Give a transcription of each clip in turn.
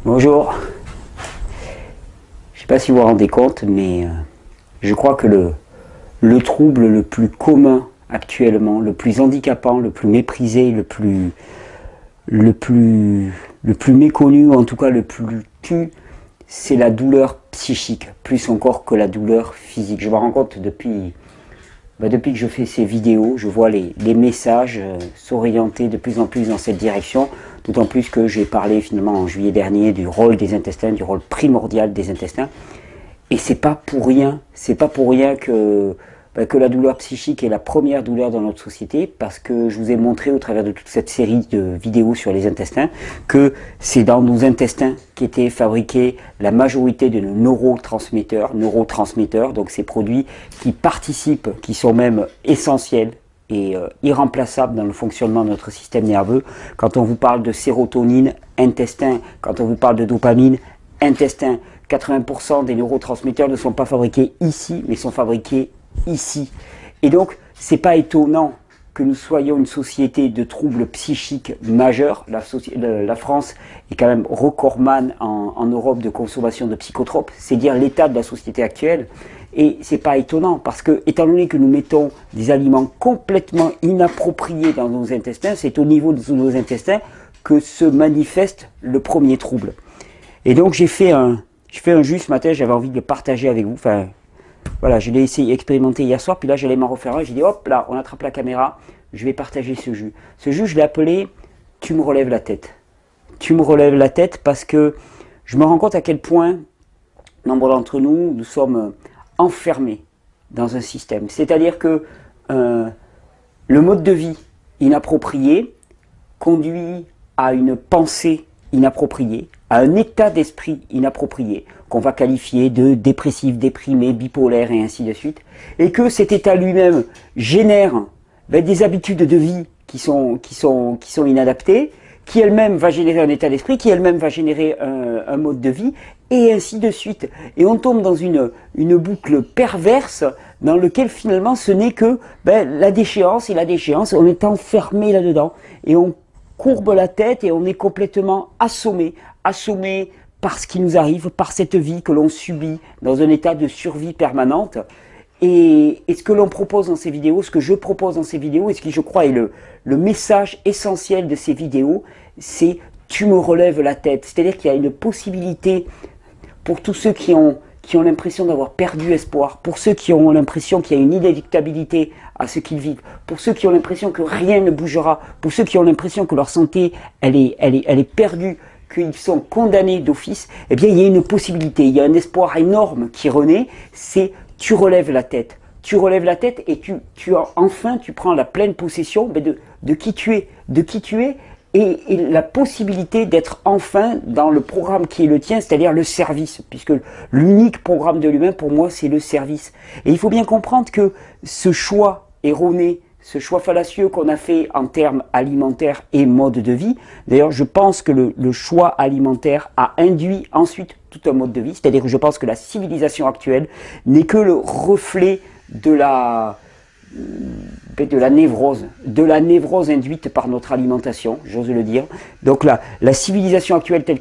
Bonjour. Je ne sais pas si vous vous rendez compte, mais je crois que le trouble le plus commun actuellement, le plus handicapant, le plus méprisé, le plus méconnu, ou en tout cas le plus tu, c'est la douleur psychique, plus encore que la douleur physique. Je me rends compte depuis que je fais ces vidéos, je vois les messages s'orienter de plus en plus dans cette direction, d'autant plus que j'ai parlé finalement en juillet dernier du rôle des intestins, du rôle primordial des intestins. Et c'est pas pour rien que la douleur psychique est la première douleur dans notre société, parce que je vous ai montré au travers de toute cette série de vidéos sur les intestins que c'est dans nos intestins qu'étaient fabriqués la majorité de nos neurotransmetteurs, donc ces produits qui participent, qui sont même essentiels et irremplaçables dans le fonctionnement de notre système nerveux. Quand on vous parle de sérotonine, intestin; quand on vous parle de dopamine, intestin. 80% des neurotransmetteurs ne sont pas fabriqués ici, mais sont fabriqués ici. Et donc, c'est pas étonnant que nous soyons une société de troubles psychiques majeurs. La France est quand même recordman en Europe de consommation de psychotropes. C'est dire l'état de la société actuelle. Et c'est pas étonnant, parce que, étant donné que nous mettons des aliments complètement inappropriés dans nos intestins, c'est au niveau de nos intestins que se manifeste le premier trouble. Et donc, j'ai fait un jus ce matin, j'avais envie de le partager avec vous. Enfin, voilà, je l'ai essayé, expérimenté hier soir, puis là j'allais m'en refaire un. J'ai dit hop là, on attrape la caméra, je vais partager ce jus. Ce jus, je l'ai appelé « Tu me relèves la tête ». Tu me relèves la tête, parce que je me rends compte à quel point nombre d'entre nous, nous sommes enfermés dans un système. C'est-à-dire que le mode de vie inapproprié conduit à une pensée inappropriée, à un état d'esprit inapproprié, qu'on va qualifier de dépressif, déprimé, bipolaire et ainsi de suite, et que cet état lui-même génère des habitudes de vie qui sont inadaptées, qui elle-même va générer un état d'esprit, qui elle-même va générer un mode de vie, et ainsi de suite. Et on tombe dans une boucle perverse dans laquelle finalement ce n'est que la déchéance, et la déchéance, on est enfermé là-dedans, et on courbe la tête et on est complètement assommé par ce qui nous arrive, par cette vie que l'on subit dans un état de survie permanente. Et ce que l'on propose dans ces vidéos, ce que je propose dans ces vidéos, et ce qui je crois est le message essentiel de ces vidéos, c'est « tu me relèves la tête ». C'est-à-dire qu'il y a une possibilité pour tous ceux qui ont l'impression d'avoir perdu espoir, pour ceux qui ont l'impression qu'il y a une inéluctabilité à ce qu'ils vivent, pour ceux qui ont l'impression que rien ne bougera, pour ceux qui ont l'impression que leur santé elle est perdue, qu'ils sont condamnés d'office, eh bien il y a une possibilité, il y a un espoir énorme qui renaît, c'est tu relèves la tête. Tu relèves la tête et enfin tu prends la pleine possession de qui tu es, et la possibilité d'être enfin dans le programme qui est le tien, c'est-à-dire le service, puisque l'unique programme de l'humain pour moi c'est le service. Et il faut bien comprendre que ce choix erroné, ce choix fallacieux qu'on a fait en termes alimentaires et mode de vie, d'ailleurs je pense que le choix alimentaire a induit ensuite tout un mode de vie, c'est-à-dire que je pense que la civilisation actuelle n'est que le reflet de la névrose induite par notre alimentation, j'ose le dire. Donc la civilisation actuelle telle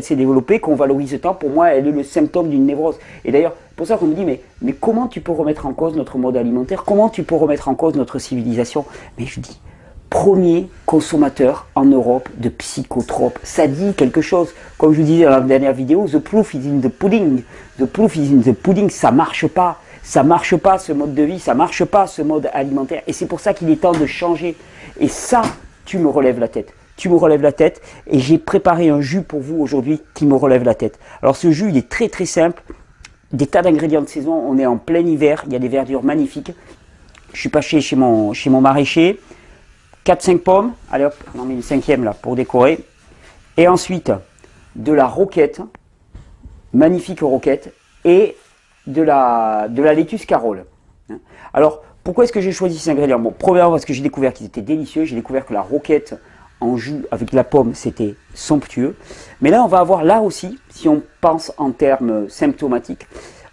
s'est développée, qu'on valorise tant, pour moi, elle est le symptôme d'une névrose. Et d'ailleurs, pour ça qu'on me dit, mais comment tu peux remettre en cause notre mode alimentaire? Comment tu peux remettre en cause notre civilisation? Mais je dis, premier consommateur en Europe de psychotropes. Ça dit quelque chose. Comme je vous disais dans la dernière vidéo, the proof is in the pudding. The proof is in the pudding, ça marche pas. Ça marche pas ce mode de vie, ça marche pas ce mode alimentaire. Et c'est pour ça qu'il est temps de changer. Et ça, tu me relèves la tête. Tu me relèves la tête. Et j'ai préparé un jus pour vous aujourd'hui qui me relève la tête. Alors ce jus, il est très très simple. Des tas d'ingrédients de saison. On est en plein hiver. Il y a des verdures magnifiques. Je suis passé chez mon maraîcher. 4-5 pommes. Allez hop, on en met une cinquième là pour décorer. Et ensuite, de la roquette. Magnifique roquette. Et de la laitue Carole. Alors, pourquoi est-ce que j'ai choisi ces ingrédients? Bon, premièrement, parce que j'ai découvert qu'ils étaient délicieux. J'ai découvert que la roquette en jus avec la pomme, c'était somptueux. Mais là, on va avoir là aussi, si on pense en termes symptomatiques,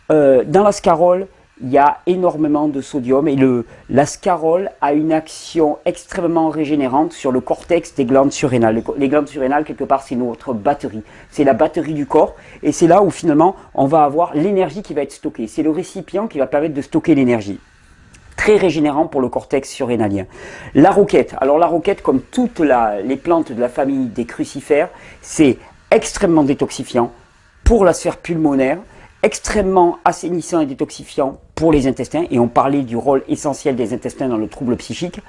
dans la scarole, il y a énormément de sodium et la scarole a une action extrêmement régénérante sur le cortex des glandes surrénales. Les glandes surrénales, quelque part, c'est notre batterie. C'est la batterie du corps et c'est là où finalement on va avoir l'énergie qui va être stockée. C'est le récipient qui va permettre de stocker l'énergie. Très régénérant pour le cortex surrénalien. La roquette. Alors la roquette, comme toutes les plantes de la famille des crucifères, c'est extrêmement détoxifiant pour la sphère pulmonaire, extrêmement assainissant et détoxifiant pour les intestins, et on parlait du rôle essentiel des intestins dans le trouble psychique,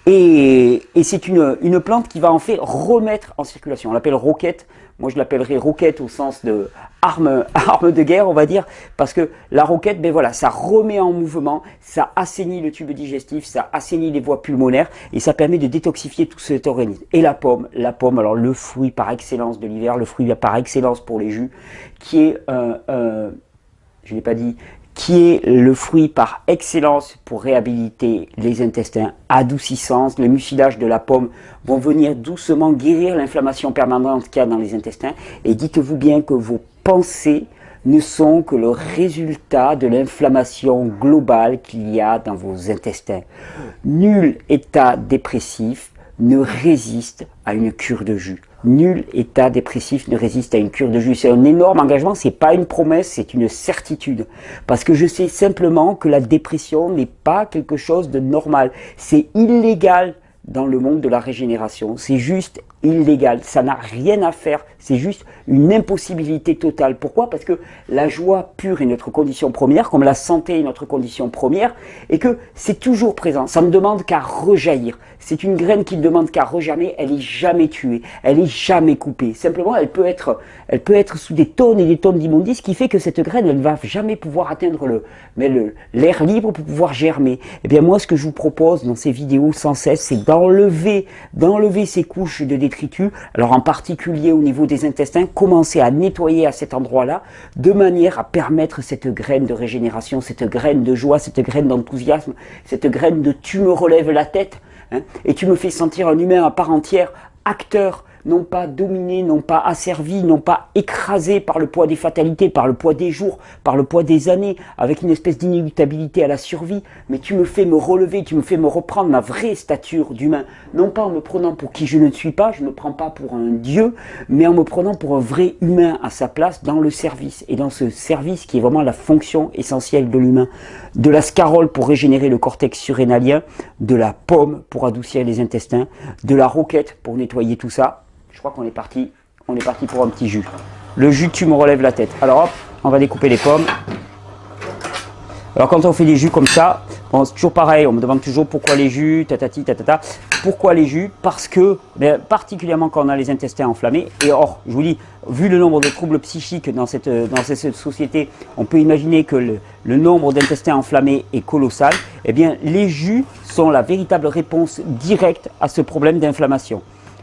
et c'est une plante qui va en fait remettre en circulation. On l'appelle roquette, moi je l'appellerais roquette au sens de arme de guerre, on va dire, parce que la roquette, ben voilà, ça remet en mouvement, ça assainit le tube digestif, ça assainit les voies pulmonaires, et ça permet de détoxifier tout cet organisme. Et la pomme, alors le fruit par excellence de l'hiver, le fruit par excellence pour les jus, qui est, je l'ai pas dit, qui est le fruit par excellence pour réhabiliter les intestins, adoucissant. Le mucilage de la pomme vont venir doucement guérir l'inflammation permanente qu'il y a dans les intestins. Et dites-vous bien que vos pensées ne sont que le résultat de l'inflammation globale qu'il y a dans vos intestins. Nul état dépressif ne résiste à une cure de jus. Nul état dépressif ne résiste à une cure de jus. C'est un énorme engagement, c'est pas une promesse, c'est une certitude. Parce que je sais simplement que la dépression n'est pas quelque chose de normal. C'est illégal dans le monde de la régénération. C'est juste illégal. Ça n'a rien à faire. C'est juste une impossibilité totale. Pourquoi? Parce que la joie pure est notre condition première, comme la santé est notre condition première, et que c'est toujours présent. Ça ne demande qu'à rejaillir. C'est une graine qui ne demande qu'à regermer. Elle est jamais tuée. Elle est jamais coupée. Simplement, elle peut être sous des tonnes et des tonnes d'immondices, ce qui fait que cette graine, elle ne va jamais pouvoir atteindre l'air libre pour pouvoir germer. Eh bien, moi, ce que je vous propose dans ces vidéos sans cesse, c'est d'enlever ces couches de détritus. Alors, en particulier au niveau des intestins, commencer à nettoyer à cet endroit-là, de manière à permettre cette graine de régénération, cette graine de joie, cette graine d'enthousiasme, cette graine de tu me relèves la tête, hein, et tu me fais sentir un humain à part entière, acteur, non pas dominé, non pas asservi, non pas écrasé par le poids des fatalités, par le poids des jours, par le poids des années, avec une espèce d'inéluctabilité à la survie, mais tu me fais me relever, tu me fais me reprendre ma vraie stature d'humain, non pas en me prenant pour qui je ne suis pas, je ne me prends pas pour un dieu, mais en me prenant pour un vrai humain à sa place dans le service, et dans ce service qui est vraiment la fonction essentielle de l'humain, de la scarole pour régénérer le cortex surrénalien, de la pomme pour adoucir les intestins, de la roquette pour nettoyer tout ça. Je crois qu'on est parti pour un petit jus. Le jus, tu me relèves la tête. Alors hop, on va découper les pommes. Alors quand on fait des jus comme ça, bon, c'est toujours pareil, on me demande toujours pourquoi les jus, tatati, tatata. Pourquoi les jus? Parce que, particulièrement quand on a les intestins enflammés, et or, je vous dis, vu le nombre de troubles psychiques dans cette société, on peut imaginer que le nombre d'intestins enflammés est colossal. Eh bien, les jus sont la véritable réponse directe à ce problème d'inflammation.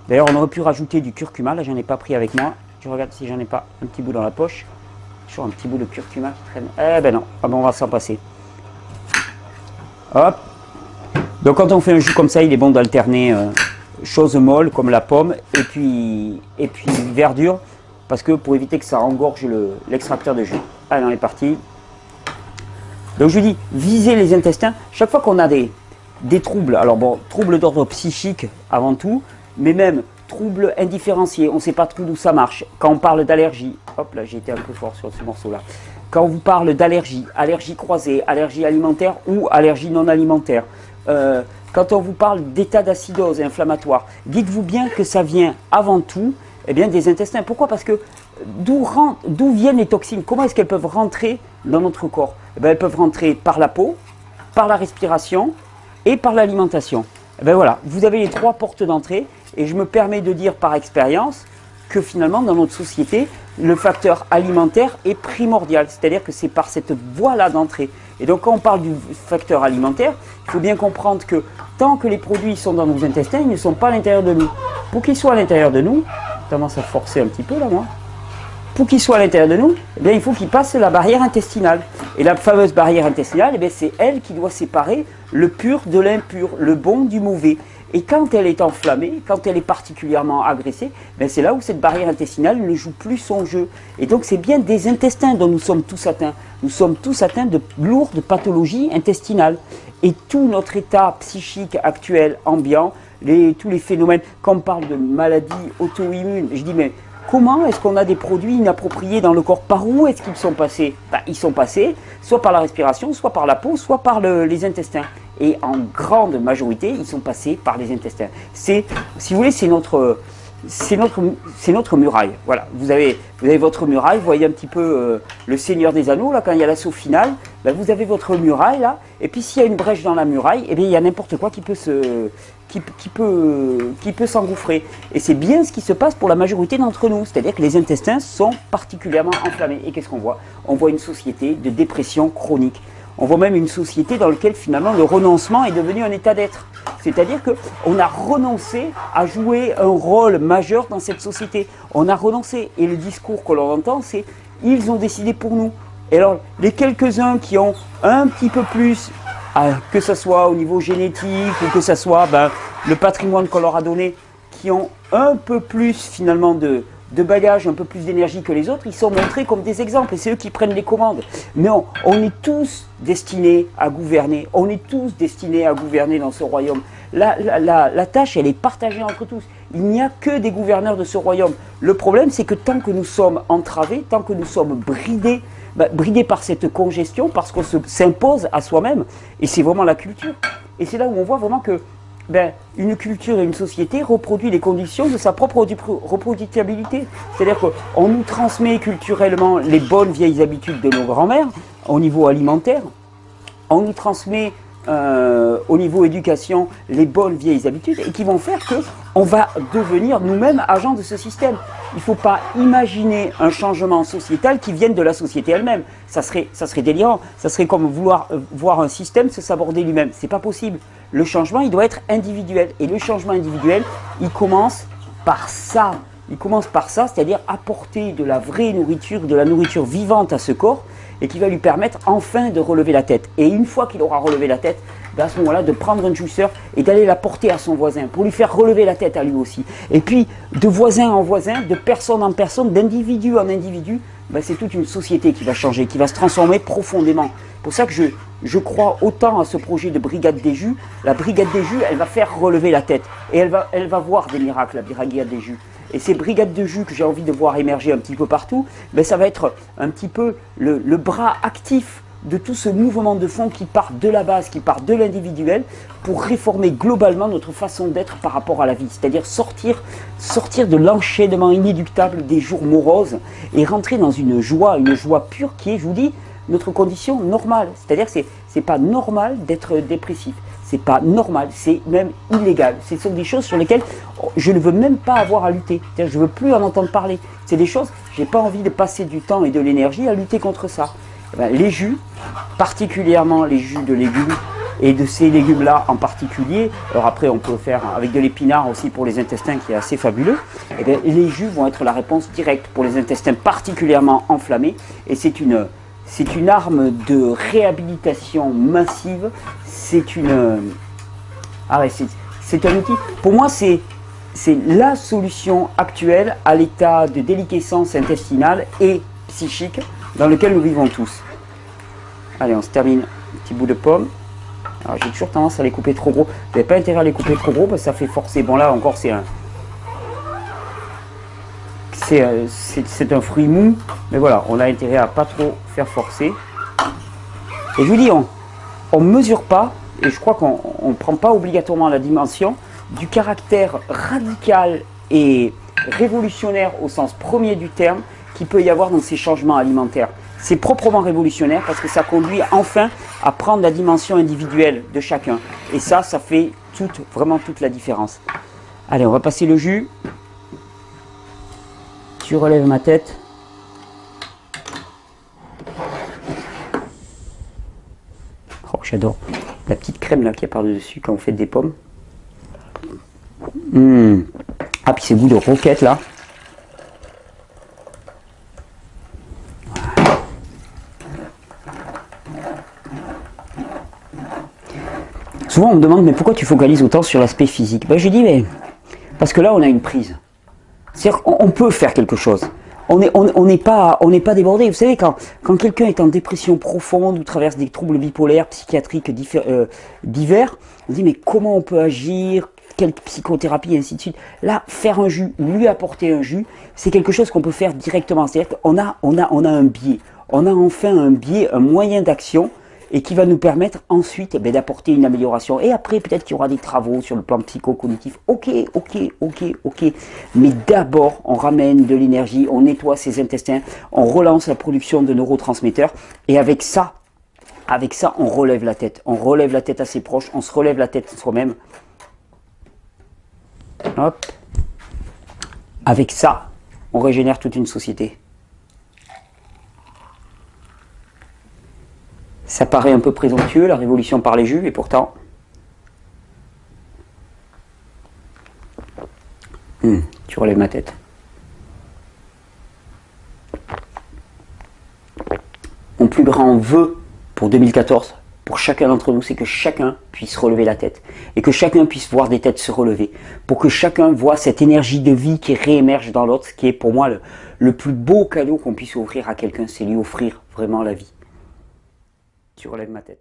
D'ailleurs, on aurait pu rajouter du curcuma. Là, j'en ai pas pris avec moi. Je regarde si j'en ai pas un petit bout dans la poche. Toujours un petit bout de curcuma qui traîne. Eh ben non. Ah ben, on va s'en passer. Hop. Donc, quand on fait un jus comme ça, il est bon d'alterner choses molles comme la pomme et puis verdure, parce que pour éviter que ça engorge l'extracteur de jus. Allez, on est parti. Donc, je vous dis, viser les intestins. Chaque fois qu'on a des troubles, alors bon, troubles d'ordre psychique avant tout, mais même troubles indifférenciés, on ne sait pas trop d'où ça marche. Quand on parle d'allergie, hop là j'ai été un peu fort sur ce morceau-là. Quand on vous parle d'allergie, allergie croisée, allergie alimentaire ou allergie non alimentaire, quand on vous parle d'état d'acidose inflammatoire, dites-vous bien que ça vient avant tout des intestins. Pourquoi? Parce que d'où viennent les toxines? Comment est-ce qu'elles peuvent rentrer dans notre corps? Elles peuvent rentrer par la peau, par la respiration et par l'alimentation. Voilà, vous avez les trois portes d'entrée et je me permets de dire par expérience que finalement dans notre société, le facteur alimentaire est primordial, c'est-à-dire que c'est par cette voie-là d'entrée. Et donc quand on parle du facteur alimentaire, il faut bien comprendre que tant que les produits sont dans nos intestins, ils ne sont pas à l'intérieur de nous. Pour qu'ils soient à l'intérieur de nous, j'ai tendance à forcer un petit peu là moi, pour qu'ils soient à l'intérieur de nous, il faut qu'ils passent la barrière intestinale. Et la fameuse barrière intestinale, c'est elle qui doit séparer le pur de l'impur, le bon du mauvais. Et quand elle est enflammée, quand elle est particulièrement agressée, ben c'est là où cette barrière intestinale ne joue plus son jeu. Et donc c'est bien des intestins dont nous sommes tous atteints. Nous sommes tous atteints de lourdes pathologies intestinales. Et tout notre état psychique actuel, ambiant, tous les phénomènes, quand on parle de maladies auto-immunes, je dis mais comment est-ce qu'on a des produits inappropriés dans le corps? Par où est-ce qu'ils sont passés? Ils sont passés soit par la respiration, soit par la peau, soit par les intestins. Et en grande majorité, ils sont passés par les intestins. Si vous voulez, c'est notre muraille. Voilà, vous avez votre muraille, vous voyez un petit peu le Seigneur des Anneaux, là, quand il y a l'assaut final, vous avez votre muraille, là, et puis s'il y a une brèche dans la muraille, eh bien, il y a n'importe quoi qui peut s'engouffrer. Et c'est bien ce qui se passe pour la majorité d'entre nous, c'est-à-dire que les intestins sont particulièrement enflammés. Et qu'est-ce qu'on voit? On voit une société de dépression chronique. On voit même une société dans laquelle finalement le renoncement est devenu un état d'être. C'est-à-dire qu'on a renoncé à jouer un rôle majeur dans cette société. On a renoncé. Et le discours que l'on entend, c'est « ils ont décidé pour nous ». Et alors, les quelques-uns qui ont un petit peu plus, que ce soit au niveau génétique ou que ce soit le patrimoine qu'on leur a donné, qui ont un peu plus finalement de bagages, un peu plus d'énergie que les autres, ils sont montrés comme des exemples et c'est eux qui prennent les commandes. Mais on est tous destinés à gouverner, on est tous destinés à gouverner dans ce royaume. La tâche, elle est partagée entre tous. Il n'y a que des gouverneurs de ce royaume. Le problème, c'est que tant que nous sommes entravés, tant que nous sommes bridés, bridés par cette congestion, parce qu'on s'impose à soi-même, et c'est vraiment la culture. Et c'est là où on voit vraiment que une culture et une société reproduit les conditions de sa propre reproductibilité. C'est-à-dire qu'on nous transmet culturellement les bonnes vieilles habitudes de nos grands-mères au niveau alimentaire, on nous transmet au niveau éducation les bonnes vieilles habitudes et qui vont faire qu'on va devenir nous-mêmes agents de ce système. Il ne faut pas imaginer un changement sociétal qui vienne de la société elle-même. Ça serait délirant. Ça serait comme vouloir voir un système se saborder lui-même. Ce n'est pas possible. Le changement, il doit être individuel. Et le changement individuel, il commence par ça. Il commence par ça, c'est-à-dire apporter de la vraie nourriture, de la nourriture vivante à ce corps et qui va lui permettre enfin de relever la tête. Et une fois qu'il aura relevé la tête, à ce moment-là, de prendre un juiceur et d'aller la porter à son voisin pour lui faire relever la tête à lui aussi. Et puis, de voisin en voisin, de personne en personne, d'individu en individu, c'est toute une société qui va changer, qui va se transformer profondément. C'est pour ça que je crois autant à ce projet de Brigade des Jus. La Brigade des Jus, elle va faire relever la tête. Et elle va voir des miracles, la Brigade des Jus. Et ces brigades de jus que j'ai envie de voir émerger un petit peu partout, ça va être un petit peu le bras actif de tout ce mouvement de fond qui part de la base, qui part de l'individuel, pour réformer globalement notre façon d'être par rapport à la vie. C'est-à-dire sortir de l'enchaînement inéluctable des jours moroses et rentrer dans une joie pure qui est, je vous dis, notre condition normale. C'est-à-dire que c'est pas normal d'être dépressif. C'est pas normal, c'est même illégal. Ce sont des choses sur lesquelles je ne veux même pas avoir à lutter. Je ne veux plus en entendre parler. C'est des choses, je n'ai pas envie de passer du temps et de l'énergie à lutter contre ça. Les jus, particulièrement les jus de légumes, et de ces légumes-là en particulier, alors après on peut faire avec de l'épinard aussi pour les intestins qui est assez fabuleux, les jus vont être la réponse directe pour les intestins particulièrement enflammés, et c'est une arme de réhabilitation massive, c'est un outil, pour moi c'est la solution actuelle à l'état de déliquescence intestinale et psychique dans lequel nous vivons tous. Allez, on se termine un petit bout de pomme. Alors j'ai toujours tendance à les couper trop gros. Vous n'avez pas intérêt à les couper trop gros parce que ça fait forcer. Bon là encore c'est un fruit mou, mais voilà, on a intérêt à pas trop faire forcer. Et je vous dis, on ne mesure pas, et je crois qu'on ne prend pas obligatoirement la dimension du caractère radical et révolutionnaire au sens premier du terme qu'il peut y avoir dans ces changements alimentaires. C'est proprement révolutionnaire parce que ça conduit enfin à prendre la dimension individuelle de chacun. Et ça fait vraiment toute la différence. Allez, on va passer le jus. Tu relèves ma tête. Oh, j'adore la petite crème là qu'il y a par-dessus quand on fait des pommes. Ah, puis ces goûts de roquette là. Souvent, on me demande, mais pourquoi tu focalises autant sur l'aspect physique? Ben, je dis, mais parce que là, on a une prise. C'est-à-dire qu'on peut faire quelque chose. On n'est pas débordé. Vous savez, quand quelqu'un est en dépression profonde ou traverse des troubles bipolaires, psychiatriques divers, on dit, mais comment on peut agir? Quelle psychothérapie, et ainsi de suite. Là, faire un jus, lui apporter un jus, c'est quelque chose qu'on peut faire directement. C'est-à-dire qu'on a un biais. On a enfin un biais, un moyen d'action, et qui va nous permettre ensuite d'apporter une amélioration. Et après, peut-être qu'il y aura des travaux sur le plan psycho-cognitif. Ok. Mais d'abord, on ramène de l'énergie, on nettoie ses intestins, on relance la production de neurotransmetteurs. Et avec ça, on relève la tête. On relève la tête à ses proches, on se relève la tête soi-même. Hop. Avec ça, on régénère toute une société. Ça paraît un peu présomptueux, la révolution par les jus, et pourtant... tu relèves ma tête. Mon plus grand vœu pour 2014, pour chacun d'entre nous, c'est que chacun puisse relever la tête. Et que chacun puisse voir des têtes se relever. Pour que chacun voit cette énergie de vie qui réémerge dans l'autre, ce qui est pour moi le plus beau cadeau qu'on puisse offrir à quelqu'un, c'est lui offrir vraiment la vie. Tu relèves ma tête.